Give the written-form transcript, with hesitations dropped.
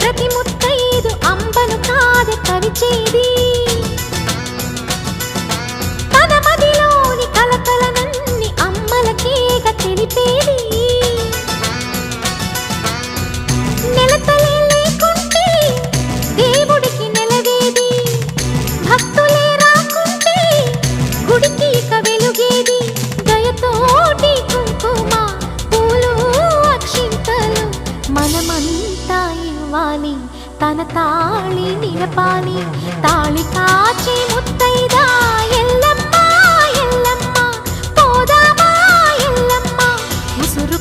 ప్రతి ముత్తైదు అంబను కాదే కవిచేది తన మదిలోని కలకలనన్ని అమ్మలకేగ తెలిపేది నెలతలే లేకుంటే దేవుడికి నెలవేది భక్తులే రాకుంటే గుడికి ఇక వెలుగేది దయతోటి కుంకుమ పూలు అక్షింతలు మనమంతా ఇవ్వాలి తన తాళి నిలపాలి తాళి కాచి ముత్తైదా ఎల్లమ్మ ఎల్లమ్మ పోదామా ఎల్లమ్మ ఉసురు